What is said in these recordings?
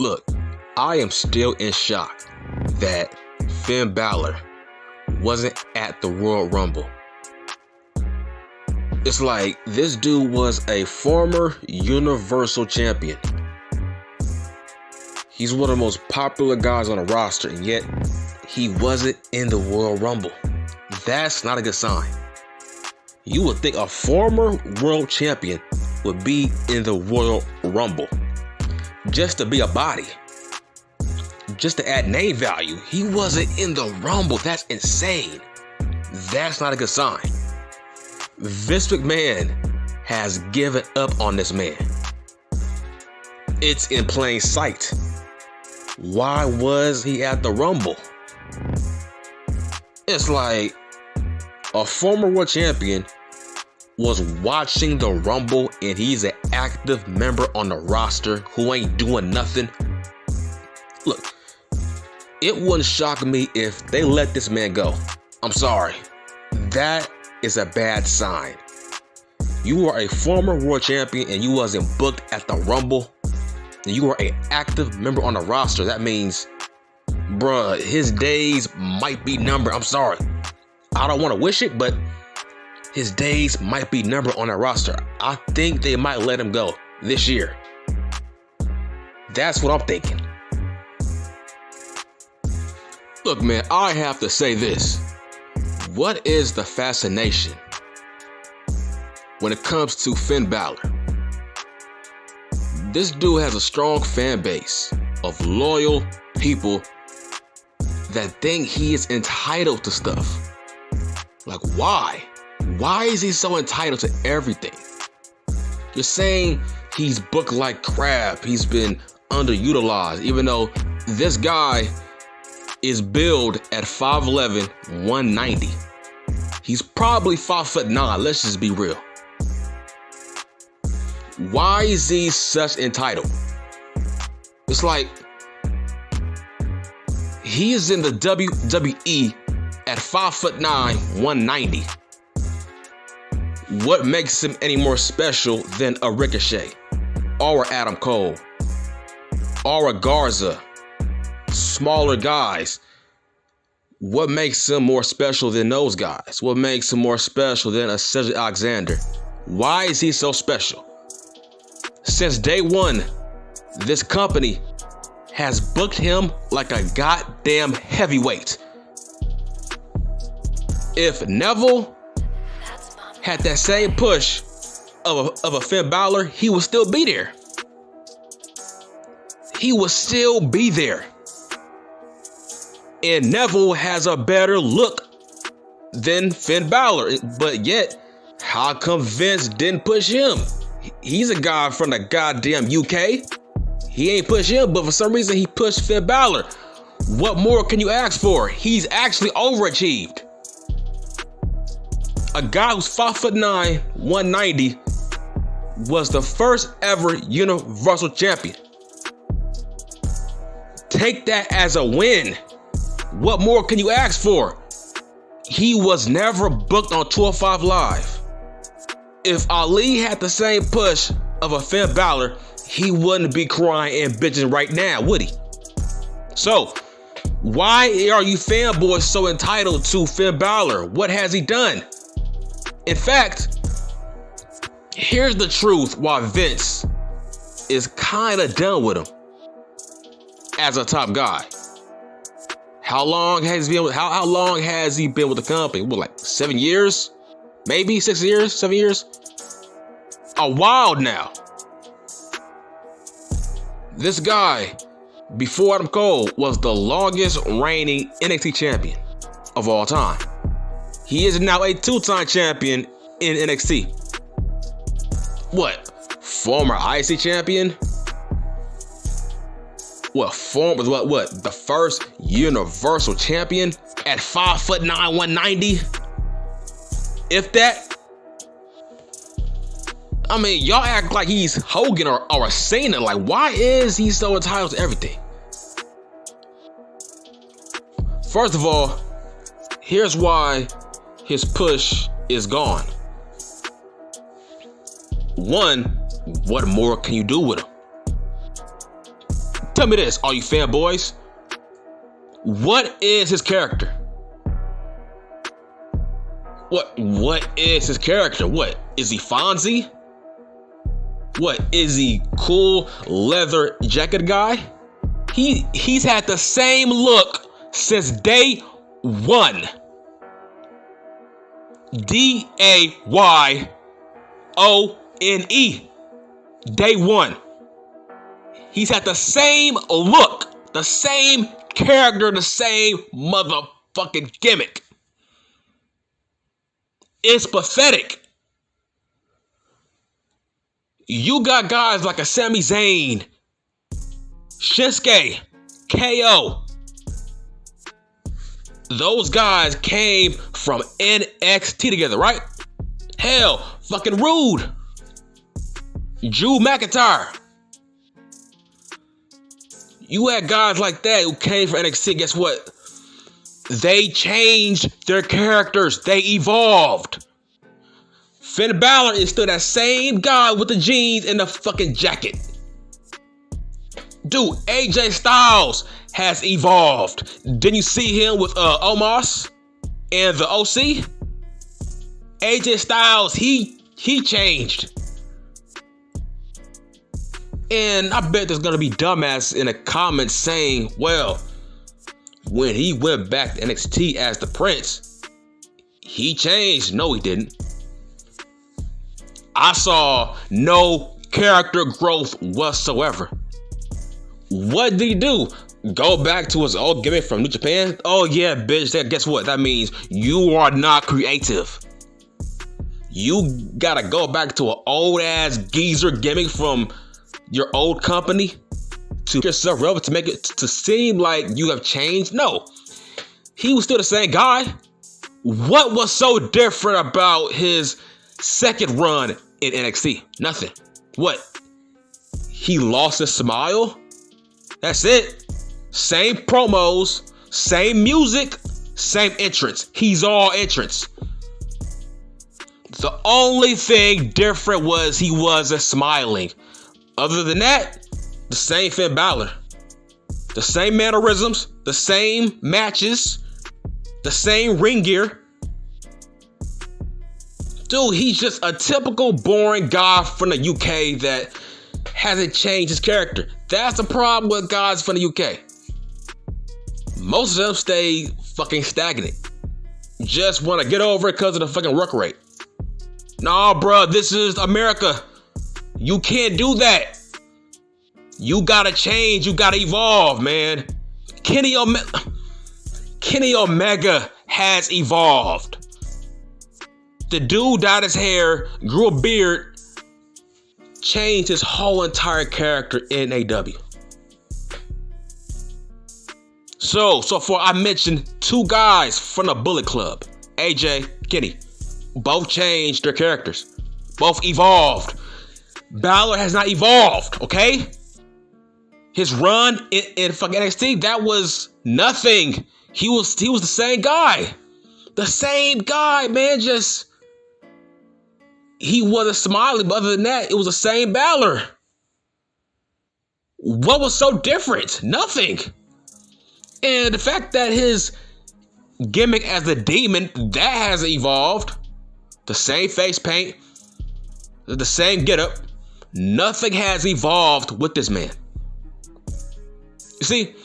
Look, I am still in shock that Finn Balor wasn't at the Royal Rumble. It's like this dude was a former Universal Champion. He's one of the most popular guys on the roster, and yet he wasn't in the Royal Rumble. That's not a good sign. You would think a former world champion would be in the Royal Rumble just to be a body, just to add name value. He wasn't in the Rumble. That's insane. That's not a good sign. Vince McMahon has given up on this man. It's in plain sight. Why was he at the Rumble? It's like a former world champion was watching the Rumble and he's an active member on the roster who ain't doing nothing. Look, it wouldn't shock me if they let this man go. I'm sorry. That is a bad sign. You are a former world champion and you wasn't booked at the Rumble. And you are an active member on the roster. That means, bruh, his days might be numbered. I'm sorry. I don't want to wish it, but his days might be numbered on that roster. I think they might let him go this year. That's what I'm thinking. Look, man, I have to say this. What is the fascination when it comes to Finn Balor? This dude has a strong fan base of loyal people that think he is entitled to stuff. Like, why? Why is he so entitled to everything? You're saying he's booked like crap. He's been underutilized, even though this guy is billed at 5'11", 190. He's probably 5'9". Let's just be real. Why is he such entitled? It's like he is in the WWE at 5'9", 190. What makes him any more special than a Ricochet or a Adam Cole or a Garza? Smaller guys. What makes him more special than those guys? What makes him more special than a Cedric Alexander? Why is he so special? Since day one, this company has booked him like a goddamn heavyweight. If Neville had that same push of a Finn Balor, he would still be there. He would still be there. And Neville has a better look than Finn Balor. But yet, how come Vince didn't push him? He's a guy from the goddamn UK. He ain't push him, but for some reason he pushed Finn Balor. What more can you ask for? He's actually overachieved. A guy who's 5'9", 190 was the first ever Universal Champion. Take that as a win. What more can you ask for? He was never booked on 205 Live. If Ali had the same push of a Finn Balor, he wouldn't be crying and bitching right now, would he? So, why are you fanboys so entitled to Finn Balor? What has he done? In fact, here's the truth why Vince is kind of done with him as a top guy. How long has he been with, how long has he been with the company? What, like 7 years? Maybe 6 years, 7 years? A while now. This guy, before Adam Cole, was the longest reigning NXT champion of all time. He is now a 2-time champion in NXT. What? Former IC champion? What? What? The first Universal champion at 5'9", 190? If that. I mean, y'all act like he's Hogan or Cena. Like, why is he so entitled to everything? First of all, here's why his push is gone. One, what more can you do with him? Tell me this, all you fanboys. What is his character? What is his character? What? Is he Fonzie? What? Is he cool leather jacket guy? He's had the same look since day one. DAYONE. Day one. He's had the same look, the same character, the same motherfucking gimmick. It's pathetic. You got guys like a Sami Zayn, Shinsuke, KO. Those guys came from NXT together, right? Hell, fucking Roode, Drew McIntyre. You had guys like that who came from NXT. Guess what? They changed their characters. They evolved. Finn Balor is still that same guy with the jeans and the fucking jacket. Dude, AJ Styles has evolved. Didn't you see him with Omos and the OC? AJ Styles, he changed. And I bet there's gonna be dumbass in the comments saying, well, when he went back to NXT as the Prince, he changed. No, he didn't. I saw no character growth whatsoever. What did he do? Go back to his old gimmick from New Japan? Oh yeah, bitch, guess what? That means you are not creative. You gotta go back to an old ass geezer gimmick from your old company to make yourself relevant, to make it to seem like you have changed. No, he was still the same guy. What was so different about his second run in NXT? Nothing. What? He lost his smile? That's it. Same promos, same music, same entrance. He's all entrance. The only thing different was he wasn't smiling. Other than that, the same Finn Balor. The same mannerisms, the same matches, the same ring gear. Dude, he's just a typical boring guy from the UK that hasn't changed his character. That's the problem with guys from the UK. Most of them stay fucking stagnant. Just want to get over it because of the fucking work rate. Nah, bro, this is America. You can't do that. You gotta change. You gotta evolve, man. Kenny Omega has evolved. The dude dyed his hair, grew a beard, changed his whole entire character in AW. So far I mentioned two guys from the Bullet Club, AJ, Kenny. Both changed their characters. Both evolved. Balor has not evolved, okay? His run in fucking NXT, that was nothing. He was the same guy. The same guy, man. Just he wasn't smiling, but other than that, it was the same Balor. What was so different? Nothing. And the fact that his gimmick as the demon, that has evolved. The same face paint, the same getup. Nothing has evolved with this man. You see,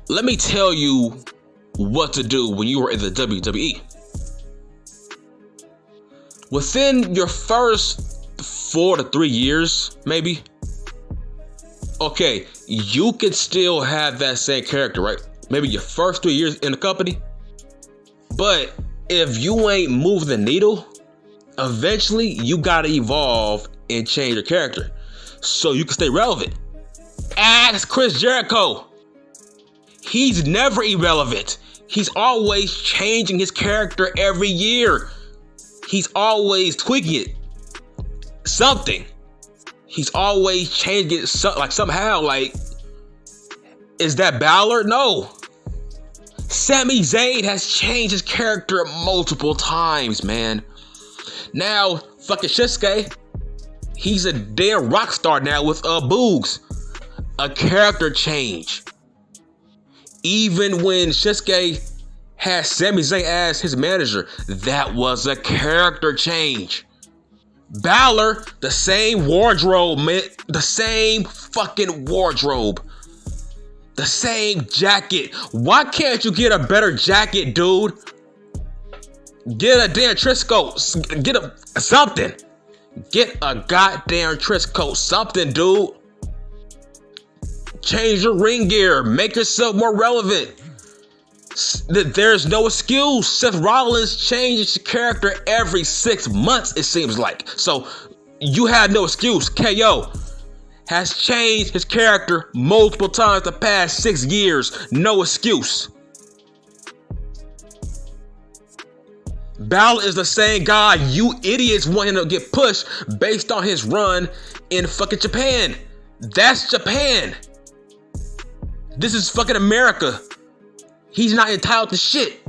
let me tell you what to do when you were in the WWE. Within your first 4 to 3 years, maybe, okay, you can still have that same character, right? Maybe your first 3 years in the company. But if you ain't moving the needle, eventually you gotta evolve and change your character so you can stay relevant. Ask Chris Jericho. He's never irrelevant. He's always changing his character every year. He's always tweaking it. Something. He's always changing it somehow. Like, is that Balor? No. Sami Zayn has changed his character multiple times, man. Now, fucking Shinsuke, he's a damn rock star now with Boogs. a character change. Even when Shinsuke had Sami Zayn as his manager, that was a character change. Balor, the same wardrobe, man. The same fucking wardrobe. The same jacket. Why can't you get a better jacket, dude? Get a damn trench coat. Get something. Get a goddamn trench coat. Something, dude. Change your ring gear. Make yourself more relevant. There's no excuse. Seth Rollins changes his character every 6 months, it seems like. So you had no excuse. KO has changed his character multiple times the past 6 years. No excuse. Balor is the same guy. You idiots want him to get pushed based on his run in fucking Japan. That's Japan. This is fucking America. He's not entitled to shit.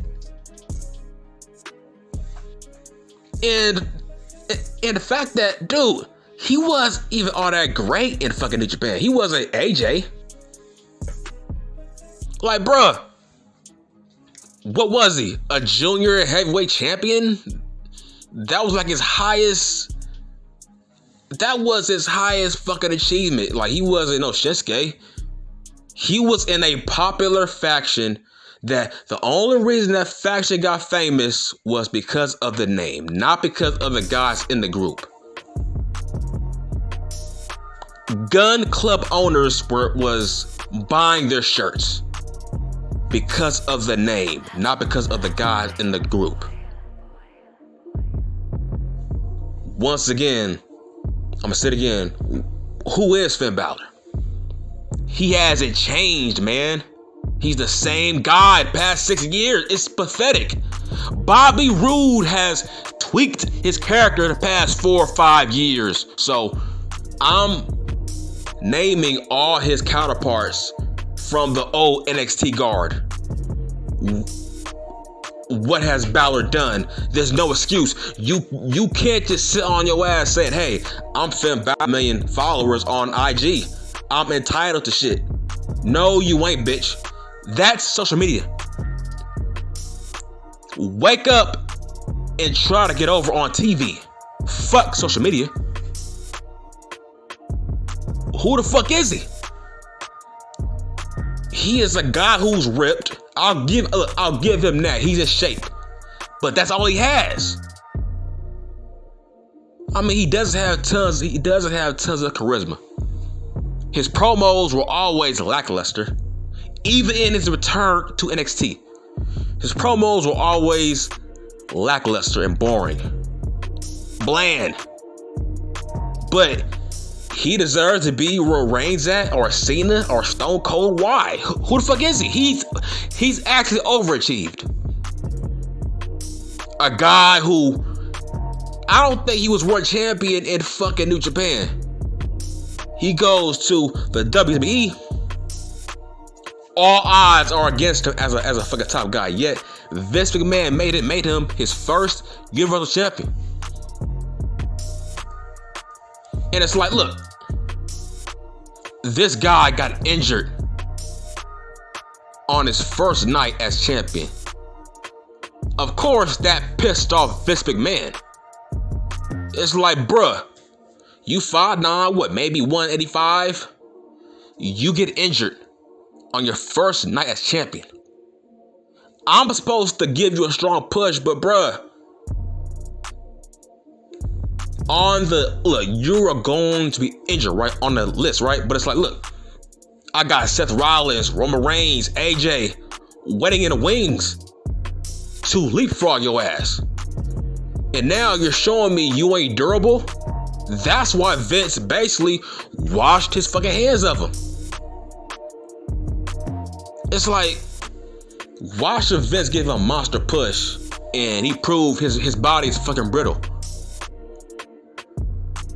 And the fact that, dude, he was even all that great in fucking New Japan. He wasn't AJ. Like, bruh, what was he? A junior heavyweight champion? That was like his highest. That was his highest fucking achievement. Like, he wasn't no Shinsuke. He was in a popular faction that the only reason that faction got famous was because of the name, not because of the guys in the group. Gun club owners was buying their shirts because of the name, not because of the guys in the group. Once again, I'm gonna say it again. Who is Finn Balor? He hasn't changed, man. He's the same guy past 6 years. It's pathetic. Bobby Roode has tweaked his character the past 4 or 5 years. So I'm naming all his counterparts from the old NXT guard. What has Balor done? There's no excuse. You can't just sit on your ass saying, hey, I'm Finn Balor, 1 million followers on IG. I'm entitled to shit. No, you ain't, bitch. That's social media. Wake up and try to get over on TV. Fuck social media. Who the fuck is he? He is a guy who's ripped. I'll give him that. He's in shape. But that's all he has. I mean, he doesn't have tons of charisma. His promos were always lackluster. Even in his return to NXT, his promos were always lackluster and boring. Bland. But he deserves to be where Reigns at, or Cena, or Stone Cold. Why? Who the fuck is he? He's actually overachieved. A guy who, I don't think he was world champion in fucking New Japan. He goes to the WWE. All odds are against him as a fucking top guy. Yet Vince McMahon made him his first Universal Champion. And it's like, look, this guy got injured on his first night as champion. Of course, that pissed off Vince McMahon. It's like, bruh, you 5'9", what, maybe 185? You get injured on your first night as champion. I'm supposed to give you a strong push, but bruh, look, you are going to be injured, right, on the list, right? But it's like, look, I got Seth Rollins, Roman Reigns, AJ waiting in the wings to leapfrog your ass. And now you're showing me you ain't durable? That's why Vince basically washed his fucking hands of him. It's like, why should Vince give him a monster push and he prove his body's fucking brittle?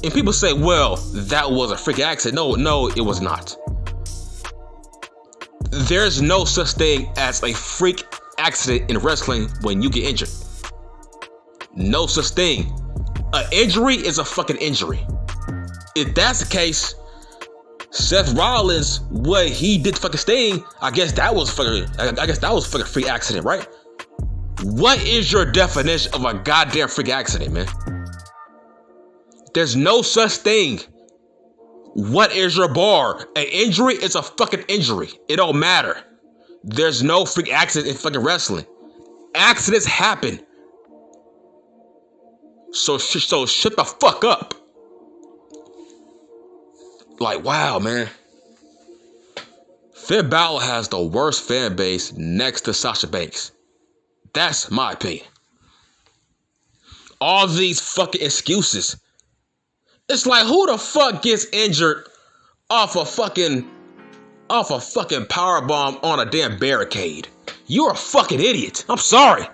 And people say, well, that was a freak accident. No, it was not. There's no such thing as a freak accident in wrestling when you get injured. No such thing. An injury is a fucking injury. If that's the case, Seth Rollins, what he did to fucking Sting, I guess that was fucking freak accident, right? What is your definition of a goddamn freak accident, man? There's no such thing. What is your bar? An injury is a fucking injury. It don't matter. There's no freak accident in fucking wrestling. Accidents happen. So shut the fuck up. Like, wow, man. Finn Balor has the worst fan base next to Sasha Banks. That's my opinion. All these fucking excuses. It's like, who the fuck gets injured off a fucking powerbomb on a damn barricade? You're a fucking idiot. I'm sorry.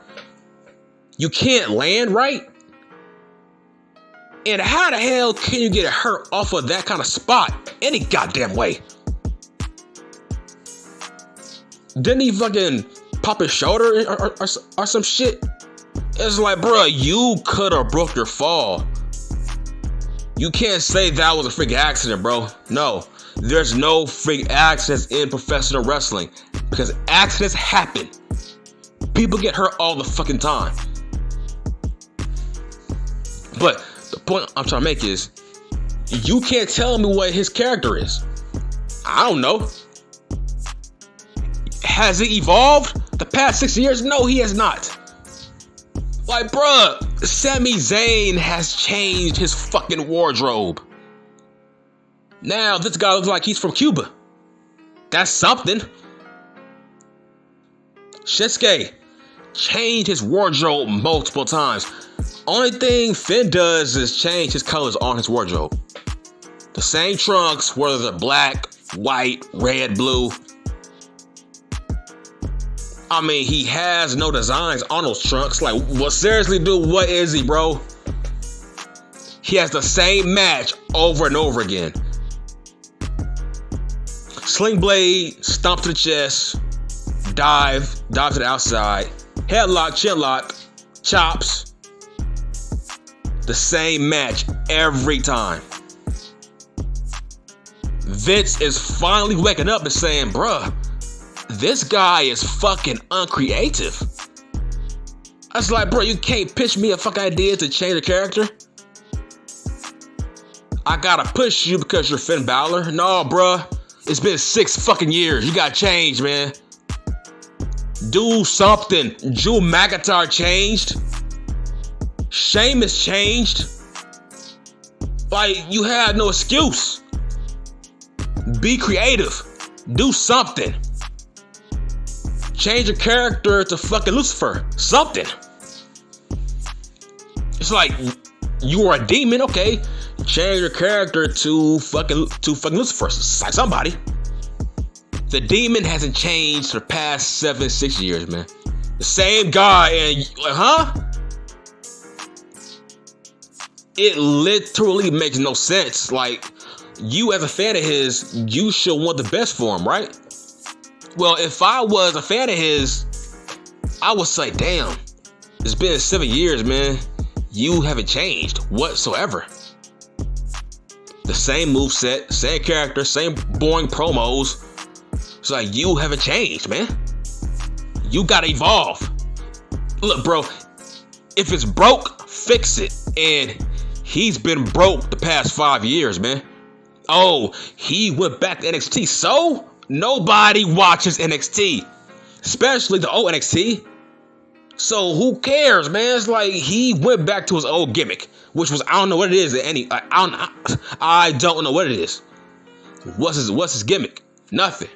You can't land right? And how the hell can you get hurt off of that kind of spot any goddamn way? Didn't he fucking pop his shoulder or some shit? It's like, bro, you could have broke your fall. You can't say that was a freak accident, bro. No, there's no freak accidents in professional wrestling because accidents happen. People get hurt all the fucking time. But the point I'm trying to make is, you can't tell me what his character is. I don't know. Has he evolved the past 6 years? No, he has not. Like, bruh, Sami Zayn has changed his fucking wardrobe. Now, this guy looks like he's from Cuba. That's something. Shinsuke changed his wardrobe multiple times. Only thing Finn does is change his colors on his wardrobe. The same trunks, whether they're black, white, red, blue. I mean, he has no designs on those trunks. Like, well, seriously, dude, what is he, bro? He has the same match over and over again. Sling blade, stomp to the chest, dive to the outside, headlock, chin lock, chops. The same match every time. Vince is finally waking up and saying, bruh, this guy is fucking uncreative. I was like, bro, you can't pitch me a fucking idea to change the character. I gotta push you because you're Finn Balor. No, bruh. It's been 6 fucking years. You gotta change, man. Do something. Drew McIntyre changed. Sheamus changed. Like, you had no excuse. Be creative. Do something. Change your character to fucking Lucifer. Something. It's like, you were a demon, okay. Change your character to fucking Lucifer. Somebody. The demon hasn't changed for the past 6 years, man. The same guy, and like, huh? It literally makes no sense. Like, you as a fan of his, you should want the best for him, right? Well, if I was a fan of his, I would say, damn, it's been 7 years, man. You haven't changed whatsoever. The same moveset, same character, same boring promos. It's like, you haven't changed, man. You gotta evolve. Look, bro, if it's broke, fix it. And he's been broke the past 5 years, man. Oh, he went back to NXT, so nobody watches NXT, especially the old NXT. So who cares, man? It's like he went back to his old gimmick, which was, I don't know what it is. I don't know what it is. What's his gimmick? Nothing.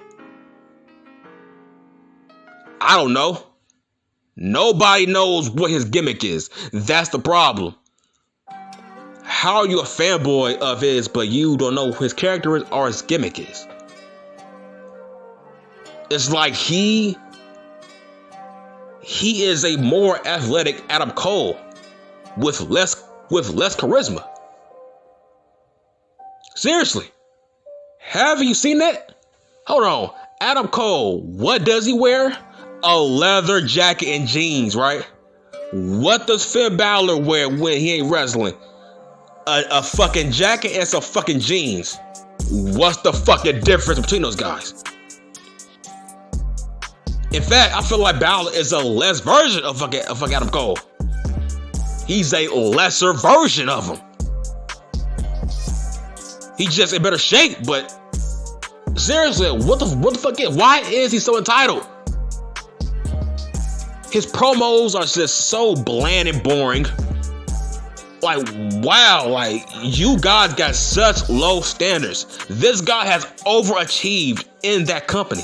I don't know. Nobody knows what his gimmick is. That's the problem. How are you a fanboy of his, but you don't know who his character is or his gimmick is? It's like he is a more athletic Adam Cole with less charisma. Seriously. Have you seen that? Hold on. Adam Cole, what does he wear? A leather jacket and jeans, right? What does Finn Balor wear when he ain't wrestling? A fucking jacket and some fucking jeans. What's the fucking difference between those guys? In fact, I feel like Balor is a less version of fucking Adam Cole. He's a lesser version of him. He's just in better shape, but seriously, what the fuck is, why is he so entitled? His promos are just so bland and boring. Like, wow, like, you guys got such low standards. This guy has overachieved in that company.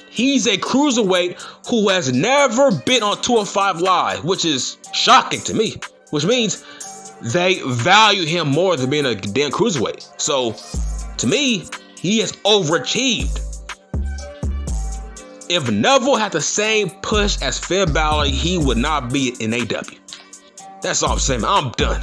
He's a cruiserweight who has never been on 205 Live, which is shocking to me. Which means they value him more than being a damn cruiserweight. So, to me, he has overachieved. If Neville had the same push as Finn Balor, he would not be in AEW. That's all I'm saying. I'm done.